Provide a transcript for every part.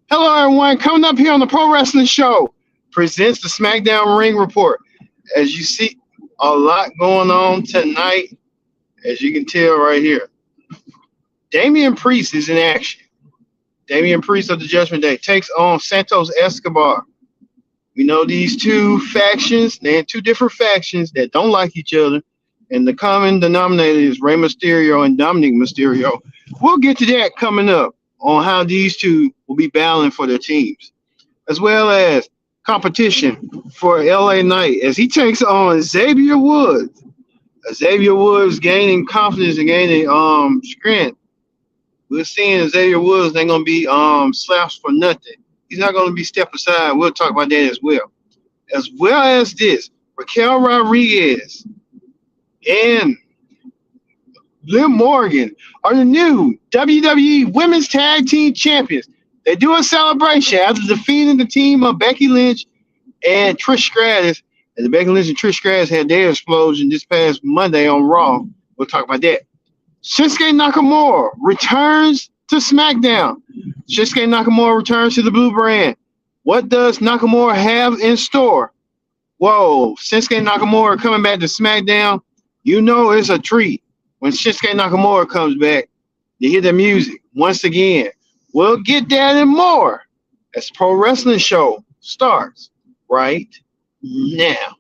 Hello, everyone. Coming up here on the Pro Wrestling Show presents the SmackDown Ring Report. As you see, a lot going on tonight, as you can tell right here. Damian Priest is in action. Damian Priest of the Judgment Day takes on Santos Escobar. We know these two factions, they're two different factions that don't like each other, and the common denominator is Rey Mysterio and Dominic Mysterio. We'll get to that coming up on how these two will be battling for their teams, as well as competition for LA Knight as he takes on Xavier Woods. Xavier Woods gaining confidence and gaining strength. We're seeing Xavier Woods ain't gonna be slapped for nothing. He's not gonna be stepped aside. We'll talk about that as well. As well as this, Raquel Rodriguez and Liv Morgan are the new WWE Women's Tag Team Champions. They do a celebration after defeating the team of Becky Lynch and Trish Stratus. And the Becky Lynch and Trish Stratus had their explosion this past Monday on Raw. We'll talk about that. Shinsuke Nakamura returns to SmackDown. Shinsuke Nakamura returns to the Blue Brand. What does Nakamura have in store? Whoa, Shinsuke Nakamura coming back to SmackDown. You know it's a treat when Shinsuke Nakamura comes back. You hear the music once again. We'll get that and more as Pro Wrestling Show starts right now.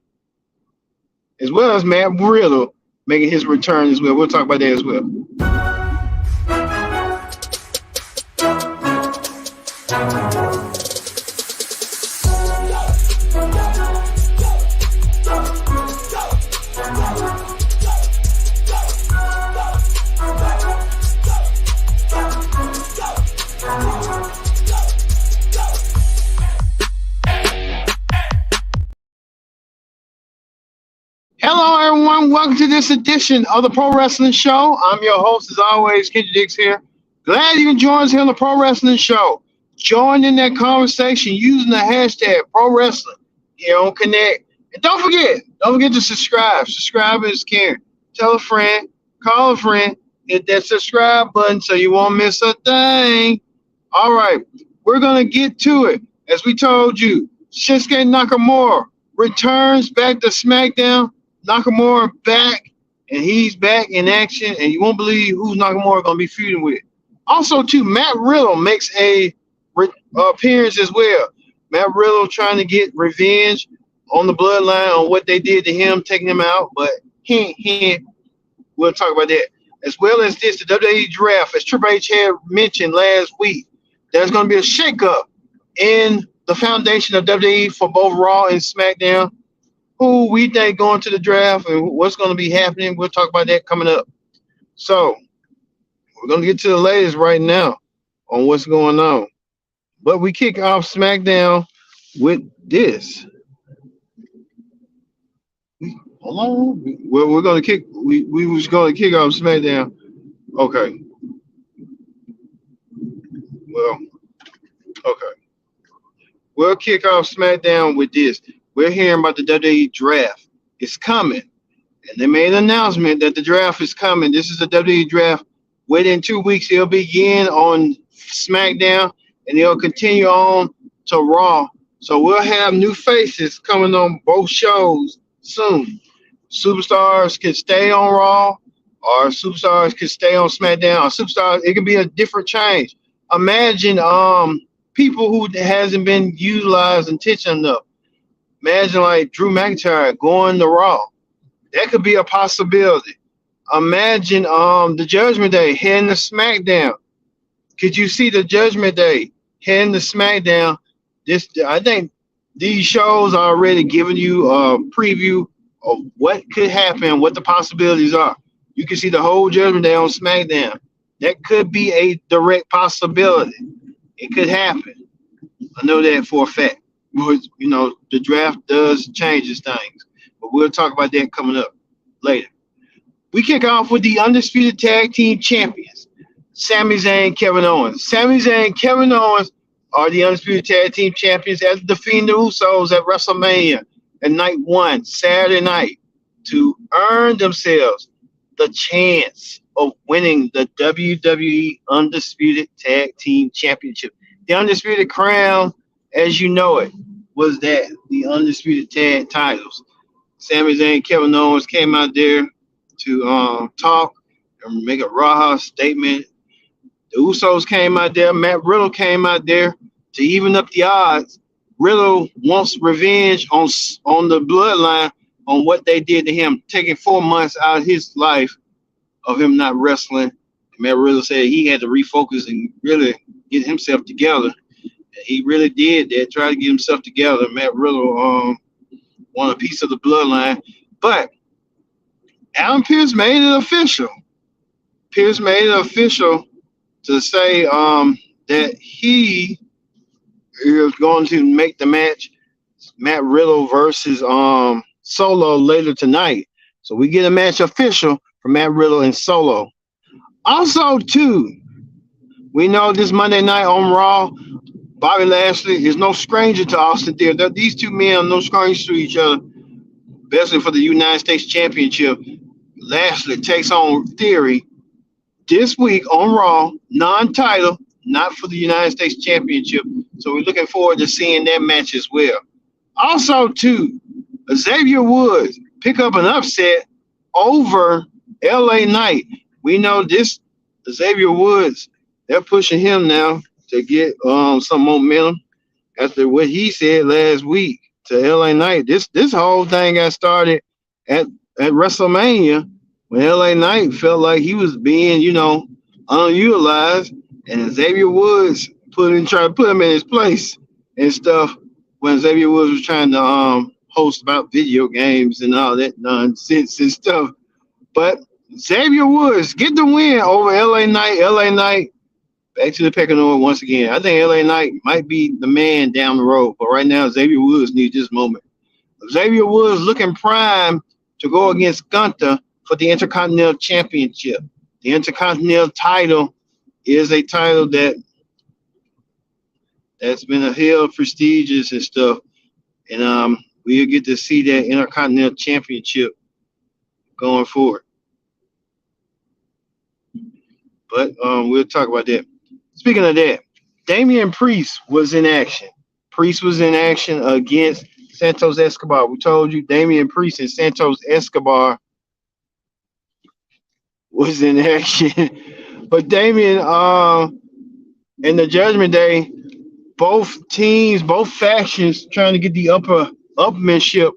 As well as Matt Riddle making his return as well. We'll talk about that as well. Hello, everyone. Welcome to this edition of the Pro Wrestling Show. I'm your host, as always, Kendrick Dix here. Glad you can join us here on the Pro Wrestling Show. Join in that conversation using the hashtag Pro Wrestling here on Connect. And don't forget to subscribe. Subscribe is caring. Tell a friend, call a friend, hit that subscribe button so you won't miss a thing. All right, we're going to get to it. As we told you, Shinsuke Nakamura returns back to SmackDown. Nakamura back, and he's back in action, and you won't believe who Nakamura going to be feuding with. Also, too, Matt Riddle makes a appearance as well. Matt Riddle trying to get revenge on the Bloodline on what they did to him, taking him out, but we'll talk about that. As well as this, the WWE Draft, as Triple H had mentioned last week, there's going to be a shakeup in the foundation of WWE for both Raw and SmackDown. Who we think going to the draft and what's going to be happening. We'll talk about that coming up. So we're going to get to the latest right now on what's going on. But we kick off SmackDown with this. Hold on. Well, we're going to kick. We was going to kick off SmackDown. Okay. Well, okay. We'll kick off SmackDown with this. We're hearing about the WWE Draft. It's coming. And they made an announcement that the draft is coming. This is the WWE Draft. Within 2 weeks, it'll begin on SmackDown, and it'll continue on to Raw. So we'll have new faces coming on both shows soon. Superstars can stay on Raw, or superstars can stay on SmackDown. Or superstars, it can be a different change. Imagine people who hasn't been utilized intentionally enough. Imagine like Drew McIntyre going to Raw. That could be a possibility. Imagine the Judgment Day heading to SmackDown. Could you see the Judgment Day heading to SmackDown? I think these shows are already giving you a preview of what could happen, what the possibilities are. You can see the whole Judgment Day on SmackDown. That could be a direct possibility. It could happen. I know that for a fact. You know, the draft does changes things, but we'll talk about that coming up later. We kick off with the Undisputed Tag Team Champions, Sami Zayn and Kevin Owens. Sami Zayn and Kevin Owens are the Undisputed Tag Team Champions after defeating the Usos at WrestleMania at night 1, Saturday night, to earn themselves the chance of winning the WWE Undisputed Tag Team Championship. The Undisputed Crown, as you know it, was that the Undisputed Tag titles. Sami Zayn and Kevin Owens came out there to talk and make a raw statement. The Usos came out there. Matt Riddle came out there to even up the odds. Riddle wants revenge on the bloodline on what they did to him, taking 4 months out of his life of him not wrestling. Matt Riddle said he had to refocus and really get himself together. He really did that, try to get himself together. Matt Riddle won a piece of the bloodline. But Alan Pierce made it official. Pierce made it official to say that he is going to make the match Matt Riddle versus Solo later tonight. So we get a match official for Matt Riddle and Solo. Also, too, we know this Monday night on Raw, Bobby Lashley is no stranger to Austin Theory. These two men are no strangers to each other, especially for the United States Championship. Lashley takes on Theory this week on Raw, non-title, not for the United States Championship. So we're looking forward to seeing that match as well. Also, too, Xavier Woods pick up an upset over LA Knight. We know this Xavier Woods, they're pushing him now to get some momentum after what he said last week to LA Knight. This whole thing got started at WrestleMania when LA Knight felt like he was being, unutilized, and Xavier Woods tried to put him in his place and stuff when Xavier Woods was trying to host about video games and all that nonsense and stuff. But Xavier Woods get the win over LA Knight. LA Knight back to the pecking order once again. I think LA Knight might be the man down the road, but right now Xavier Woods needs this moment. Xavier Woods looking prime to go against Gunther for the Intercontinental Championship. The Intercontinental title is a title that's been held prestigious and stuff, and we'll get to see that Intercontinental Championship going forward. But we'll talk about that. Speaking of that, Damian Priest was in action. Priest was in action against Santos Escobar. We told you Damian Priest and Santos Escobar was in action. But Damian and the Judgment Day, both teams, both factions trying to get the upmanship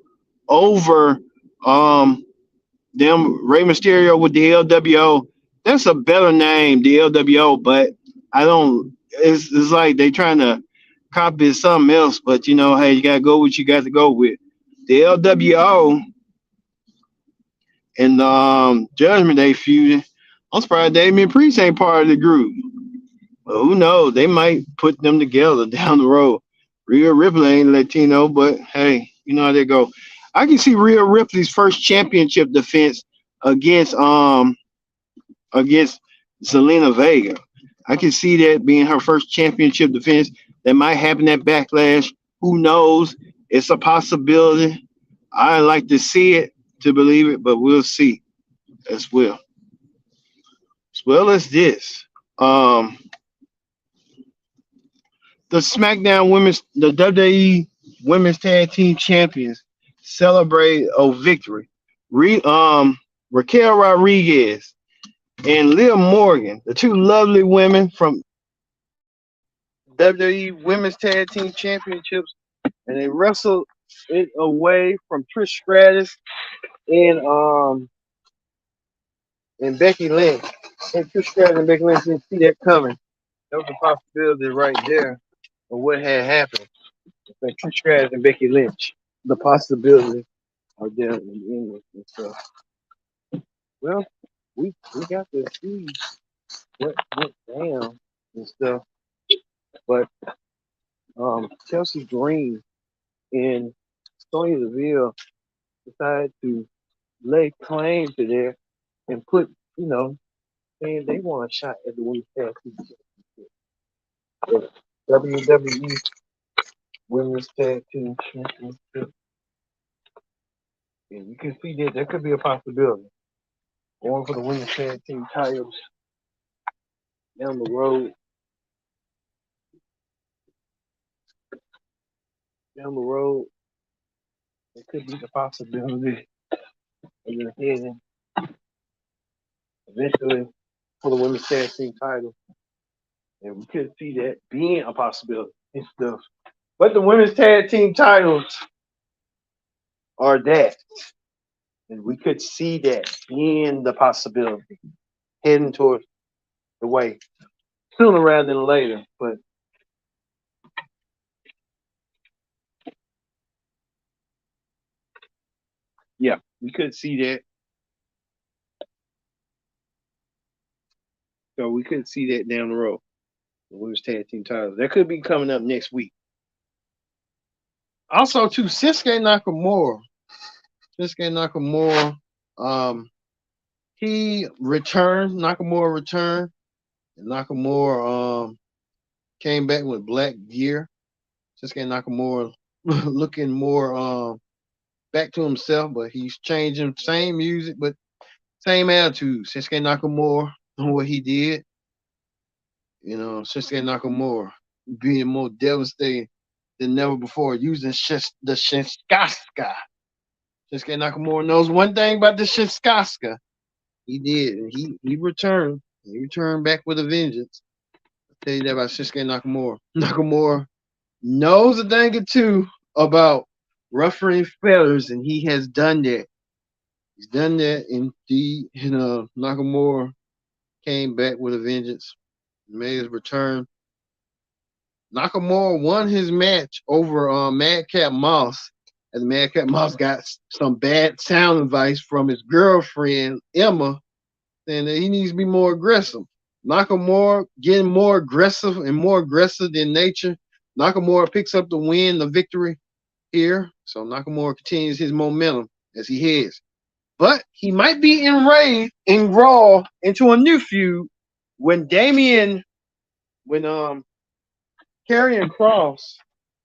over them. Rey Mysterio with the LWO. That's a better name, the LWO, but I don't. It's like they trying to copy something else, but hey, you gotta go what you got to go with. The LWO and Judgment Day feuding. I'm surprised Damian Priest ain't part of the group. Well, who knows? They might put them together down the road. Rhea Ripley ain't Latino, but hey, you know how they go. I can see Rhea Ripley's first championship defense against Zelina Vega. I can see that being her first championship defense. That might happen at Backlash. Who knows? It's a possibility. I like to see it to believe it, but we'll see as well. As well as this. The WWE Women's Tag Team Champions celebrate a victory. Raquel Rodriguez and Liv Morgan, the two lovely women from WWE Women's Tag Team Championships, and they wrestled it away from Trish Stratus and Becky Lynch. And Trish Stratus and Becky Lynch didn't see that coming. That was a possibility right there of what had happened. Like Trish Stratus and Becky Lynch. The possibility of them in English and stuff. Well, we got to see what went down and stuff. But Chelsea Green and Sonya Deville decided to lay claim to that and put, saying they want a shot at the Women's Tag Team Championship. WWE Women's Tag Team Championship. And you can see that there could be a possibility. going for the women's tag team titles down the road. Down the road, it could be the possibility of them heading eventually for the women's tag team title. And we could see that being a possibility and stuff. But the women's tag team titles are that. And we could see that being the possibility heading towards the way sooner rather than later. But yeah, we could see that. So we could see that down the road. The women's tag team titles. That could be coming up next week. Also, too, Shinsuke Nakamura. He returned. Nakamura returned. And Nakamura came back with black gear. Shinsuke Nakamura looking more back to himself, but he's changing. Same music, but same attitude. Shinsuke Nakamura on what he did. You know, Shinsuke Nakamura being more devastating than never before, using the Shinsuke. Shinsuke Nakamura knows one thing about the Shinsuke. He did. He returned. He returned back with a vengeance. I'll tell you that about Shinsuke Nakamura. Nakamura knows a thing or two about ruffling feathers, and he has done that. He's done that indeed. And Nakamura came back with a vengeance, made his return. Nakamura won his match over Madcap Moss, and Madcap Moss got some bad sound advice from his girlfriend Emma, saying that he needs to be more aggressive. Nakamura getting more aggressive than nature. Nakamura picks up the victory here. So Nakamura continues his momentum as he heads. But he might be enraged and Raw into a new feud when Karrion Kross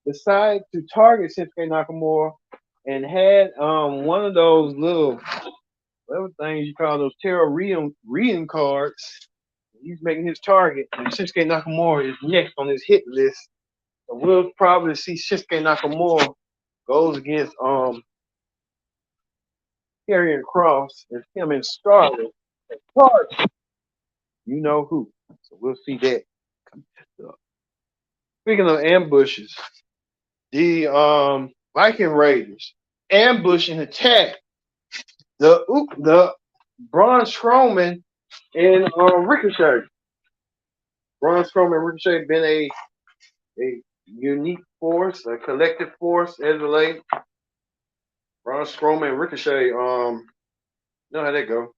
decided to target Shinsuke Nakamura and had one of those little whatever things you call those tarot reading cards. He's making his target, and Shinsuke Nakamura is next on his hit list. So we'll probably see Shinsuke Nakamura goes against Karrion Kross and him and Scarlett. You know who. So we'll see that. Speaking of ambushes, the Viking Raiders ambush and attack the Braun Strowman and Ricochet. Braun Strowman and Ricochet have been a unique force, a collective force as of late. Braun Strowman and Ricochet, you know how that go.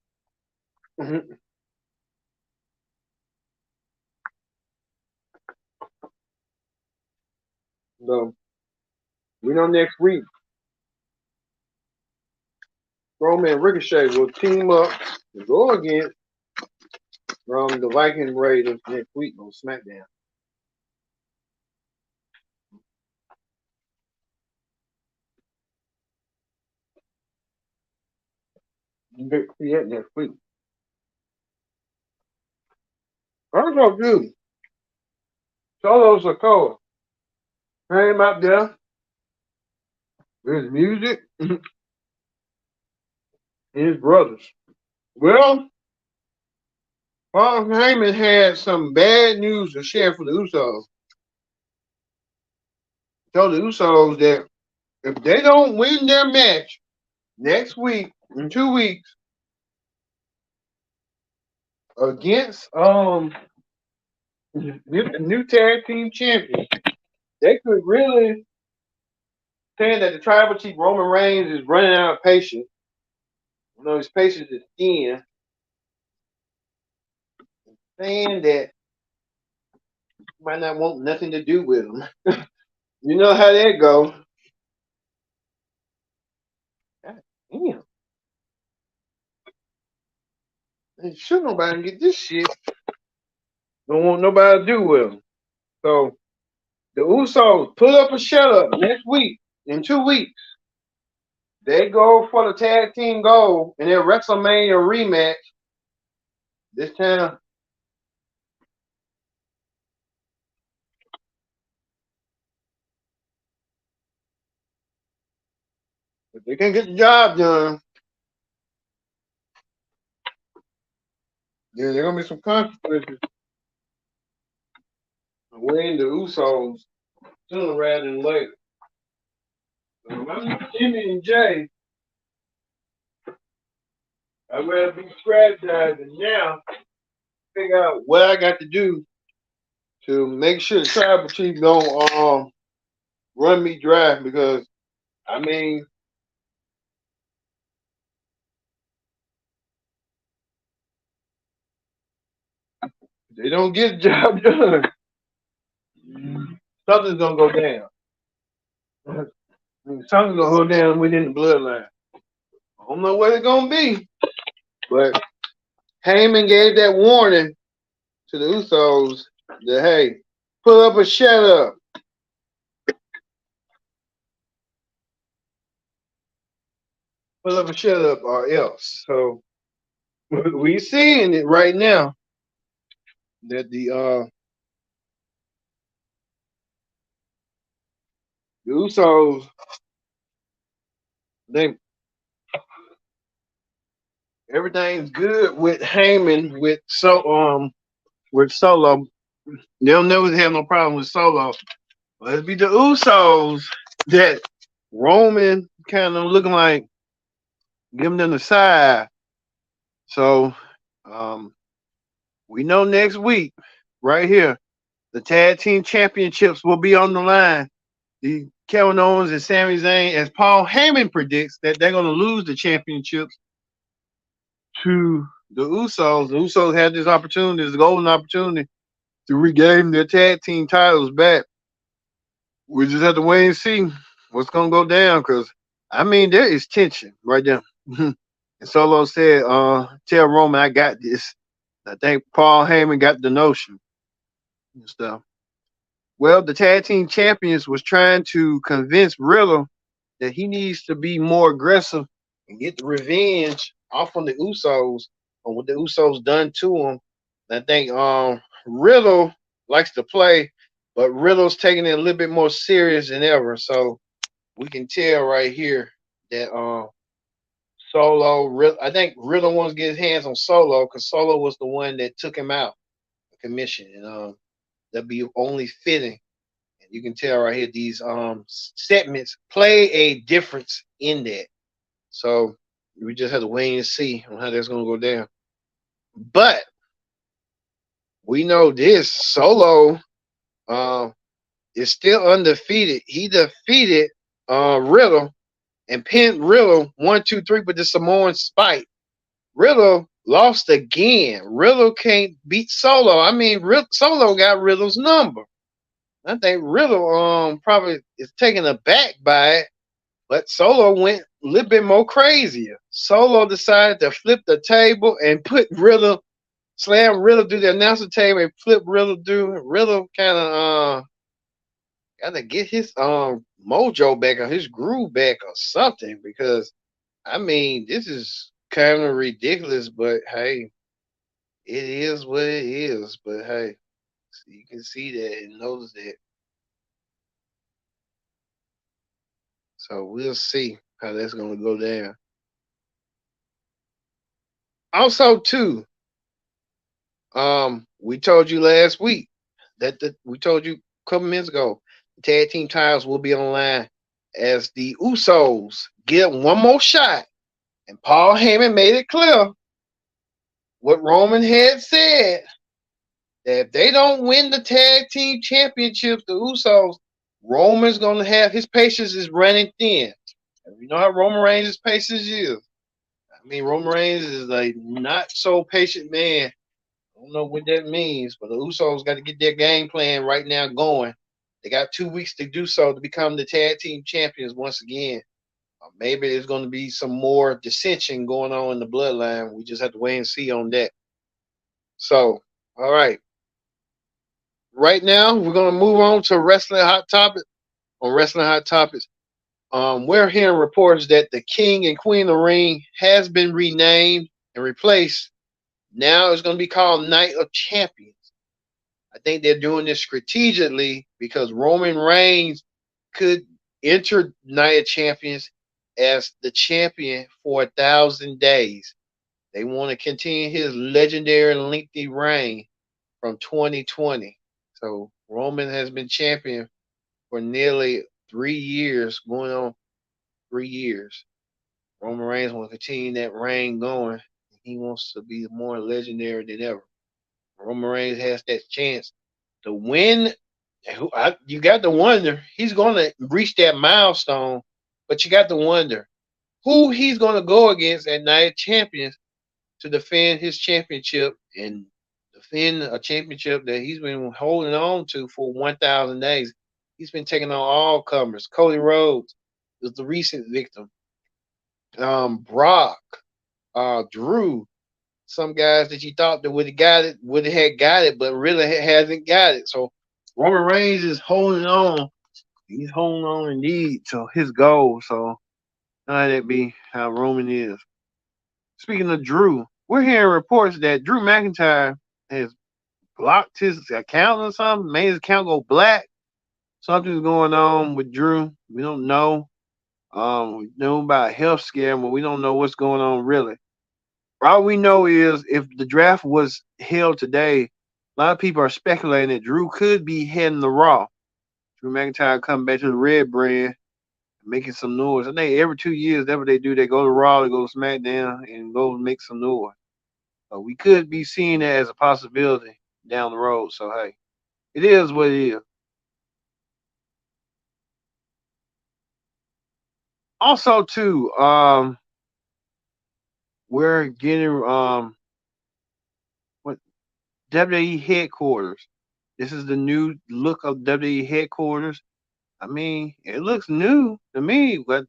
So we know next week Strowman and Ricochet will team up to go against the Viking Raiders next week on SmackDown. You get to see that next week. Also, dude, Solo Sikoa came out there with his music and his brothers. Well, Paul Heyman had some bad news to share for the Usos. He told the Usos that if they don't win their match next week, in 2 weeks, against new tag team champion, they could really say that the tribal chief Roman Reigns is running out of patience. You know, his patience is thin. Saying that you might not want nothing to do with him. You know how that go. God damn. Ain't sure nobody get this shit. Don't want nobody to do with him. So the Usos put up a shut up next week, in 2 weeks. they go for the tag team goal in their WrestleMania rematch. This time, if they can get the job done, then there's gonna be some consequences. Weighing the Usos sooner rather than later. So if I'm Jimmy and Jay, I'd rather be strategizing now, figure out what I got to do to make sure the tribal chief don't run me dry because I mean they don't get the job done. Something's gonna go down. Something's gonna go down within the bloodline. I don't know what it's gonna be, but Heyman gave that warning to the Usos that hey, pull up or shut up. Pull up or shut up or else. So we seeing it right now that the Usos they everything's good with Heyman with Solo. They'll never have no problem with Solo. But it'll be the Usos that Roman kind of looking like giving them the side. So we know next week, right here, the tag team championships will be on the line. The Kevin Owens and Sami Zayn, as Paul Heyman predicts, that they're going to lose the championships to the Usos. The Usos had this opportunity, this golden opportunity to regain their tag team titles back. We just have to wait and see what's going to go down because, I mean, there is tension right there. And Solo said, tell Roman I got this. I think Paul Heyman got the notion and stuff. Well, the tag team champions was trying to convince Riddle that he needs to be more aggressive and get the revenge off on the Usos on what the Usos done to him. And I think Riddle likes to play, but Riddle's taking it a little bit more serious than ever. So we can tell right here that I think Riddle wants to get his hands on Solo because Solo was the one that took him out of commission, and that'd be only fitting. And you can tell right here these segments play a difference in that. So we just have to wait and see on how that's going to go down. But we know this Solo is still undefeated. He defeated Riddle and pinned Riddle 1, 2, 3 with the Samoan spike. Riddle lost again. Riddle can't beat Solo. I mean, Solo got Riddle's number. I think Riddle probably is taken aback by it, but Solo went a little bit more crazier. Solo decided to flip the table and slam Riddle through the announcer table and flip Riddle through. Riddle kind of got to get his mojo back or his groove back or something because I mean this is kind of ridiculous, but hey, it is what it is. But hey, you can see that and notice that. So we'll see how that's going to go down. Also, too, we told you last week we told you a couple minutes ago, the tag team titles will be online as the Usos get one more shot. And Paul Heyman made it clear what Roman had said that if they don't win the tag team championships, the Usos, Roman's going to have his patience is running thin. And you know how Roman Reigns' patience is. I mean, Roman Reigns is a not so patient man. I don't know what that means, but the Usos got to get their game plan right now going. They got 2 weeks to do so to become the tag team champions once again. Maybe there's going to be some more dissension going on in the bloodline. We just have to wait and see on that. So, all right. Right now, we're going to move on to Wrestling Hot Topic. On Wrestling Hot Topics, We're hearing reports that the King and Queen of the Ring has been renamed and replaced. Now it's going to be called Night of Champions. I think they're doing this strategically because Roman Reigns could enter Night of Champions as the champion for 1,000 days. They want to continue his legendary lengthy reign from 2020. So Roman has been champion for nearly 3 years, going on 3 years. Roman Reigns wants to continue that reign going. He wants to be more legendary than ever. Roman Reigns has that chance to win. You got to wonder, he's going to reach that milestone, but you got to wonder who he's going to go against at Night of Champions to defend his championship and defend a championship that he's been holding on to for 1,000 days. He's been taking on all comers. Cody Rhodes is the recent victim. Brock, Drew, some guys that you thought that would have got it, would have had got it, but really hasn't got it. So Roman Reigns is holding on. He's holding on indeed to his goal. So now that be how Roman is. Speaking of Drew, we're hearing reports that Drew McIntyre has blocked his account or something, made his account go black. Something's going on with Drew. We don't know. We know about a health scare, but we don't know what's going on really. All we know is if the draft was held today, a lot of people are speculating that Drew could be heading to Raw. Drew McIntyre coming back to the Red brand, making some noise. I think every 2 years, that's what they do. They go to Raw, they go to SmackDown, and go make some noise. So we could be seeing that as a possibility down the road. So hey, it is what it is. Also, too, we're getting what WWE headquarters. This is the new look of WWE headquarters. I mean, it looks new to me. Got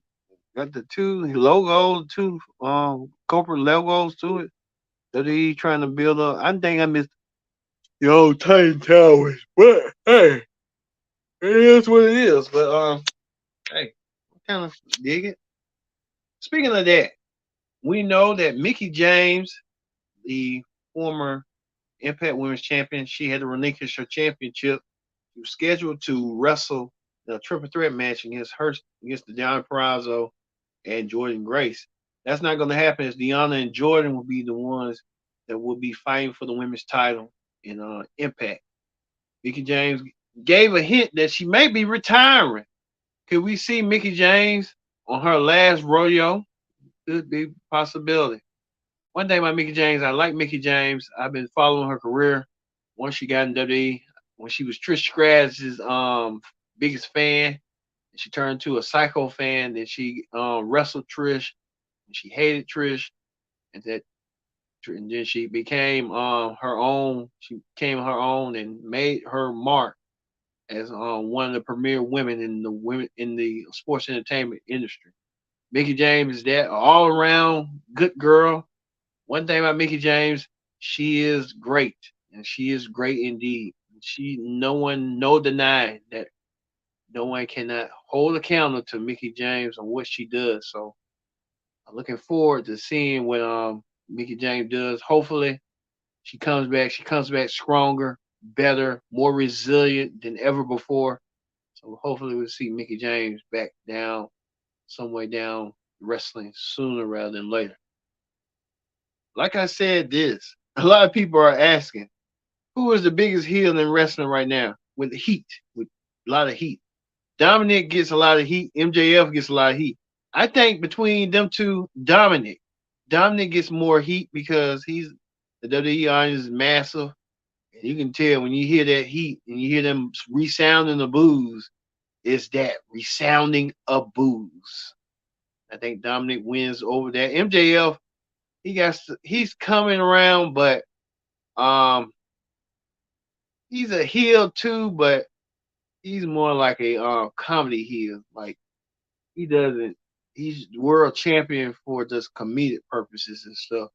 the two logos, two corporate logos to it. WWE trying to build up. I think I missed the old Titan Towers, but hey, it is what it is. But hey, I kind of dig it. Speaking of that, we know that Mickey James, the former Impact Women's Champion, she had to relinquish her championship. She was scheduled to wrestle in a triple threat match against the Deanna Purrazzo and Jordan Grace. That's not going to happen. As Deanna and Jordan will be the ones that will be fighting for the women's title in Impact. Mickey James gave a hint that she may be retiring. Could we see Mickey James on her last rodeo? Could be a possibility. One thing about Mickey James, I like Mickey James. I've been following her career. Once she got in WWE, when she was Trish Stratus's biggest fan, she turned to a psycho fan. Then she wrestled Trish, and she hated Trish, and then she became her own. She became her own and made her mark as one of the premier women in the sports entertainment industry. Mickey James is that all around good girl. One thing about Mickey James, she is great, and she is great indeed. No denying that no one cannot hold a counter to Mickey James on what she does. So I'm looking forward to seeing what Mickey James does. Hopefully she comes back. She comes back stronger, better, more resilient than ever before. So hopefully we'll see Mickey James back down, some way down wrestling sooner rather than later. Like I said, this a lot of people are asking who is the biggest heel in wrestling right now with heat, with a lot of heat. Dominic gets a lot of heat. MJF gets a lot of heat. I think between them two, Dominic gets more heat because he's the WWE audience is massive, and you can tell when you hear that heat and you hear them resounding the boos, it's that resounding of boos. I think Dominic wins over that. MJF, he's coming around, but um he's a heel too, but he's more like a comedy heel. Like he doesn't. He's world champion for just comedic purposes and stuff.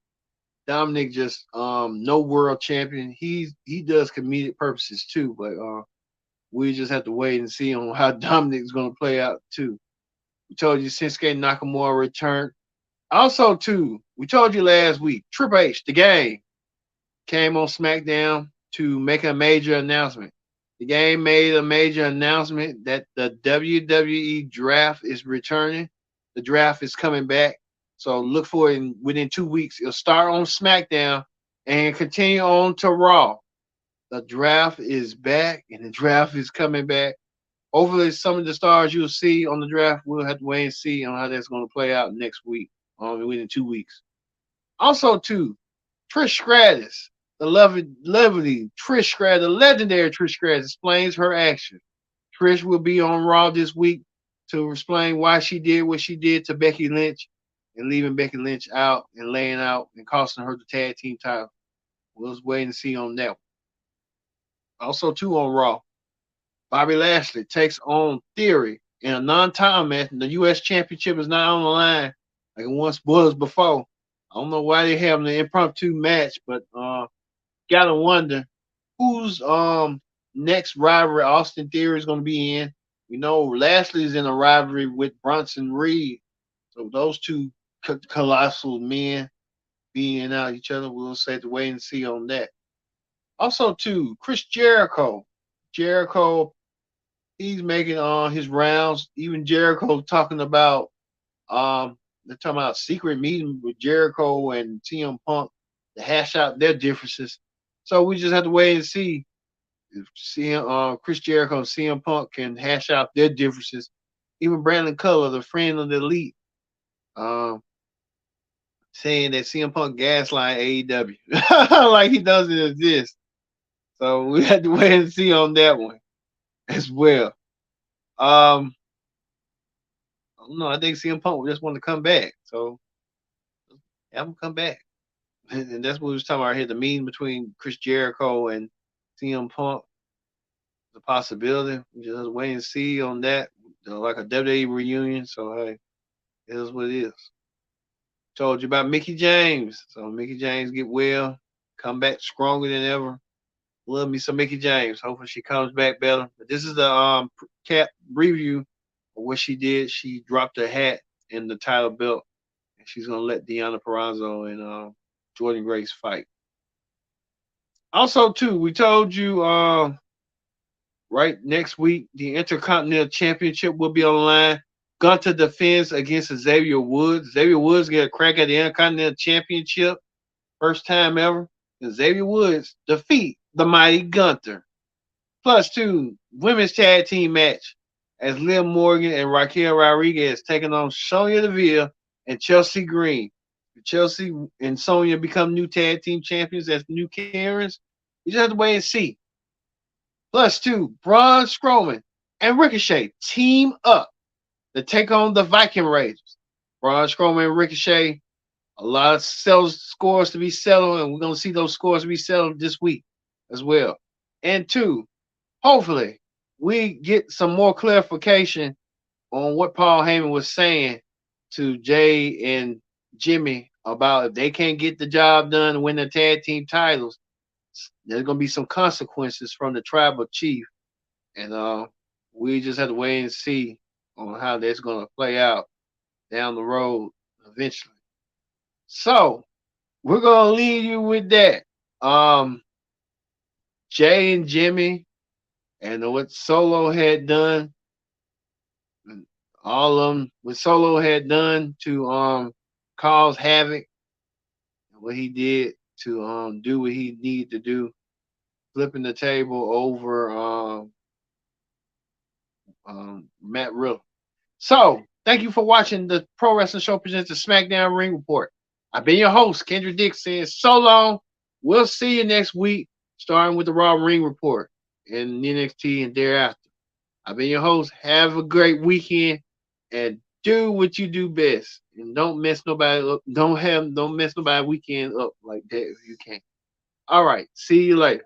Dominic just no world champion. He does comedic purposes too, but we just have to wait and see on how Dominic's gonna play out too. We told you Shinsuke Nakamura returned. Also, too, we told you last week, Triple H, the game, came on SmackDown to make a major announcement. The game made a major announcement that the WWE draft is returning. The draft is coming back. So look for it within 2 weeks. It'll start on SmackDown and continue on to Raw. The draft is back and the draft is coming back. Hopefully, some of the stars you'll see on the draft, we'll have to wait and see on how that's going to play out next week, within 2 weeks. Also, too, Trish Stratus, the lovely Trish Stratus, the legendary Trish Stratus, explains her action. Trish will be on Raw this week to explain why she did what she did to Becky Lynch and leaving Becky Lynch out and laying out and costing her the tag team title. We'll just wait and see on that. Also, too, on Raw, Bobby Lashley takes on Theory in a non-title match. The U.S. Championship is not on the line like it once was before. I don't know why they have an impromptu match, but gotta wonder who's next rivalry Austin Theory is gonna be in. We know Lashley's in a rivalry with Bronson Reed, so those two colossal men being out each other. We'll just have to wait and see on that. Also, too, Chris Jericho. Jericho, he's making his rounds. Even Jericho talking about they're talking about a secret meeting with Jericho and CM Punk to hash out their differences. So we just have to wait and see if Chris Jericho and CM Punk can hash out their differences. Even Brandon Cutler, the friend of the elite, um, saying that CM Punk gaslight AEW like he doesn't exist. So we have to wait and see on that one as well. I don't know. I think CM Punk just wanted to come back. So have him come back. And that's what we was talking about here. The meeting between Chris Jericho and CM Punk, the possibility. We just wait and see on that. Like a WWE reunion. So hey, it is what it is. Told you about Mickey James. So Mickey James get well, come back stronger than ever. Love me some Mickey James. Hopefully she comes back better. But this is the cap review of what she did. She dropped her hat in the title belt, and she's gonna let Deonna Purrazzo and Jordan Grace fight. Also, too, we told you right next week the Intercontinental Championship will be on the line. Gunter defends against Xavier Woods. Xavier Woods get a crack at the Intercontinental Championship, first time ever. And Xavier Woods defeat the mighty Gunter. Plus, two, women's tag team match as Liv Morgan and Raquel Rodriguez taking on Sonya Deville and Chelsea Green. Chelsea and Sonya become new tag team champions as new Karens. We just have to wait and see. Plus, two, Braun Strowman and Ricochet team up to take on the Viking Raiders. Braun Strowman and Ricochet, a lot of scores to be settled, and we're going to see those scores to be settled this week as well. And two, hopefully, we get some more clarification on what Paul Heyman was saying to Jay and Jimmy about if they can't get the job done and win the tag team titles, there's going to be some consequences from the tribal chief. And we just have to wait and see on how that's going to play out down the road eventually. So we're going to leave you with that. Jay and Jimmy and what Solo had done, all of them, what Solo had done to cause havoc, and what he did to do what he needed to do, flipping the table over Matt Riddle. So thank you for watching the Pro Wrestling Show presents the SmackDown Ring Report. I've been your host, Kendrick Dixon. So long. We'll see you next week, starting with the Raw Ring Report and NXT and thereafter. I've been your host. Have a great weekend and do what you do best. And don't mess nobody up. Don't mess nobody weekend up like that if you can. All right. See you later.